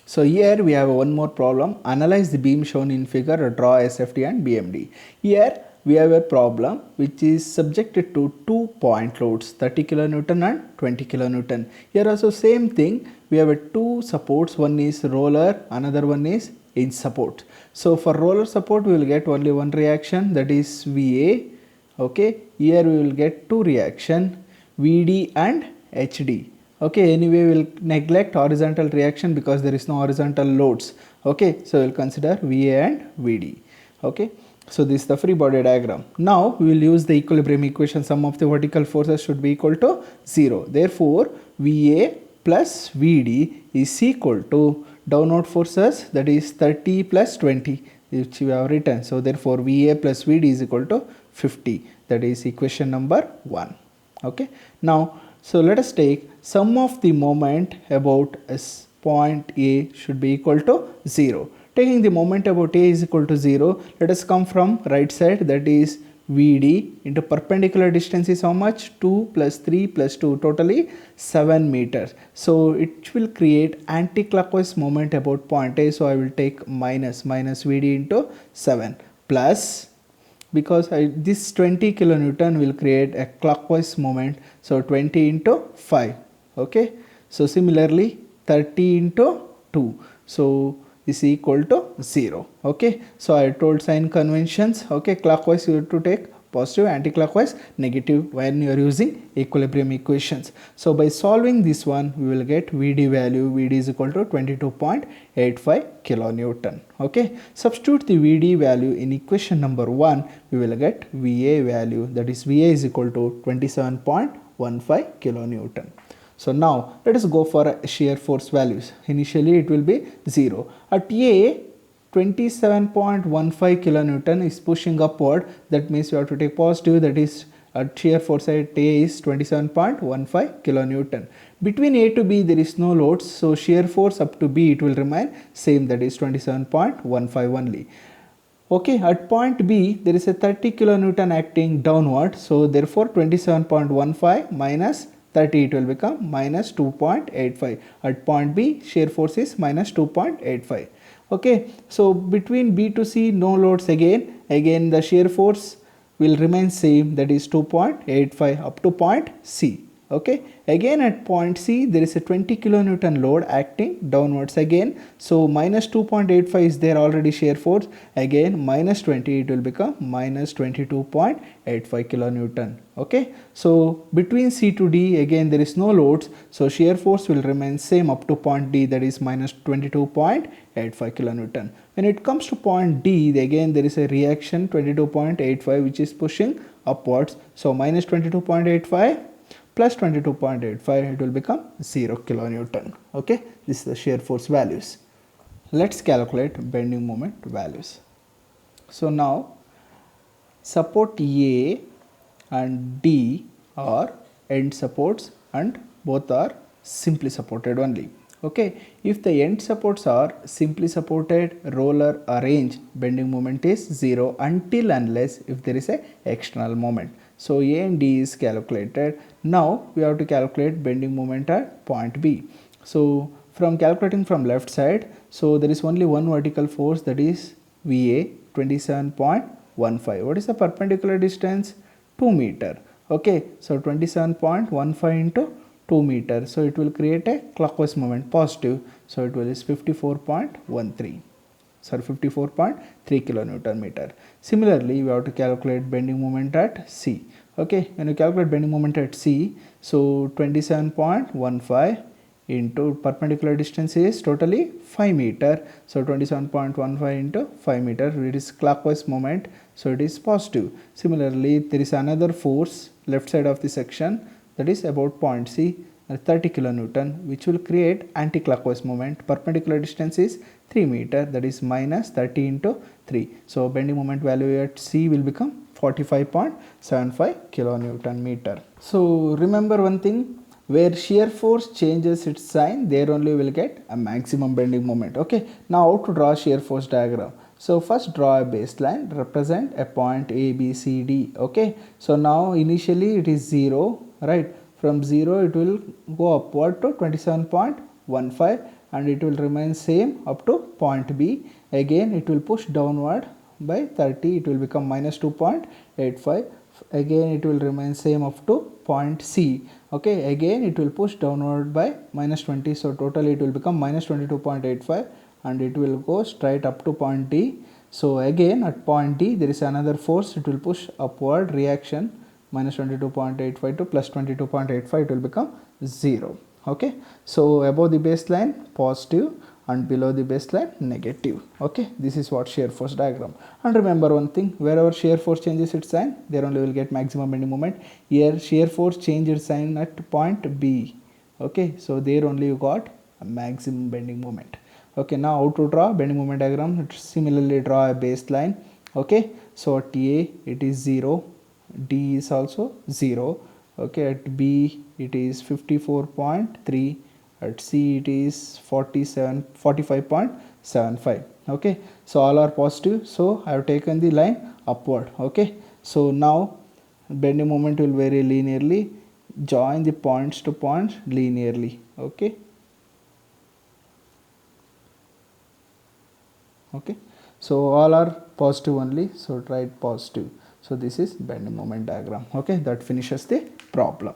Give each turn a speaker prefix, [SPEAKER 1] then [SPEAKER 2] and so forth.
[SPEAKER 1] So here we have one more problem. Analyze the beam shown in figure or draw SFT and BMD. Here we have a problem which is subjected to 2-point loads 30 kilonewton and 20 kilonewton. Here also same thing, we have a two supports, one is roller, another one is hinge support. So for roller support we will get only one reaction, that is VA. Okay, here we will get two reaction, VD and HD. Okay, anyway we'll neglect horizontal reaction because there is no horizontal loads. Okay, so we'll consider VA and VD. Okay, so this is the free body diagram. Now we will use the equilibrium equation, sum of the vertical forces should be equal to 0. Therefore VA plus VD is equal to downward forces, that is 30 plus 20, which we have written. So therefore VA plus VD is equal to 50. That is equation number 1. Okay, now so let us take sum of the moment about point A should be equal to 0. Taking the moment about A is equal to 0, let us come from right side, that is VD into perpendicular distance is how much? 2 plus 3 plus 2, totally 7 meters. So it will create anti-clockwise moment about point A. So I will take minus VD into 7 plus, because this 20 kilonewton will create a clockwise moment, so 20 into 5. Okay, so similarly 30 into 2, so this is equal to 0. Okay, so I told sign conventions. Okay, clockwise you have to take positive, anti-clockwise negative when you are using equilibrium equations. So by solving this one we will get VD value, VD is equal to 22.85 kilonewton. Okay, substitute the VD value in equation number 1, we will get VA value, that is VA is equal to 27.15 kilonewton. So now let us go for shear force values. Initially it will be 0. At A, 27.15 kilonewton is pushing upward, that means you have to take positive, that is at shear force at A is 27.15 kilonewton. Between A to B there is no loads, so shear force up to B it will remain same, that is 27.15 only. Okay, at point B there is a 30 kilonewton acting downward, so therefore 27.15 minus 30, it will become minus 2.85. At point B shear force is minus 2.85. Okay, so between B to C no loads again the shear force will remain same, that is 2.85 up to point C. Okay, again at point C there is a 20 kilonewton load acting downwards again, so minus 2.85 is there already shear force, again minus 20, it will become minus 22.85 kilonewton. Okay, so between C to D again there is no loads, so shear force will remain same up to point D, that is minus 22.85 kilonewton. When it comes to point D, again there is a reaction 22.85 which is pushing upwards, so minus 22.85 plus 22.85, it will become 0 kilonewton. Okay, this is the shear force values. Let's calculate bending moment values. So now support A and D are end supports and both are simply supported only. Okay, if the end supports are simply supported, roller arranged, bending moment is 0 until unless if there is a external moment. So A and D is calculated. Now we have to calculate bending moment at point B. So from calculating from left side, so there is only one vertical force, that is VA 27.15. What is the perpendicular distance? 2 meter. Okay, so 27.15 into 2 meter, so it will create a clockwise moment positive, so it will is 54.13. 54.3 kilonewton meter. Similarly, we have to calculate bending moment at C. Okay, when you calculate bending moment at C, so 27.15 into perpendicular distance is totally 5 meter. So 27.15 into 5 meter, it is clockwise moment, so it is positive. Similarly, there is another force left side of the section, that is about point C, 30 kilonewton, which will create anti-clockwise moment. Perpendicular distance is 3 meter, that is minus 30 into 3. So bending moment value at C will become 45.75 kilonewton meter. So remember one thing, where shear force changes its sign, there only will get a maximum bending moment. Okay, now how to draw shear force diagram? So first draw a baseline, represent a point A, B, C, D. Okay, so now initially it is 0, right? From 0 it will go upward to 27.15 and it will remain same up to point B. Again it will push downward by 30, it will become minus 2.85. Again it will remain same up to point C. Okay, again it will push downward by minus 20, so totally it will become minus 22.85, and it will go straight up to point D. So again at point D there is another force, it will push upward reaction, minus 22.85 to plus 22.85, it will become 0. Okay, so above the baseline positive and below the baseline negative. Okay, this is what shear force diagram. And remember one thing, wherever shear force changes its sign, there only will get maximum bending moment. Here shear force changed sign at point B. Okay, so there only you got a maximum bending moment. Okay, now how to draw bending moment diagram? Similarly draw a baseline. Okay, so at A it is 0, D is also 0. Okay, at B it is 54.3, at C it is 45.75. Okay, so all are positive, so I have taken the line upward. Okay, so now bending moment will vary linearly, join the points to points linearly. Okay, okay, so all are positive only, so write positive. So this is bending moment diagram. Okay, that finishes the problem.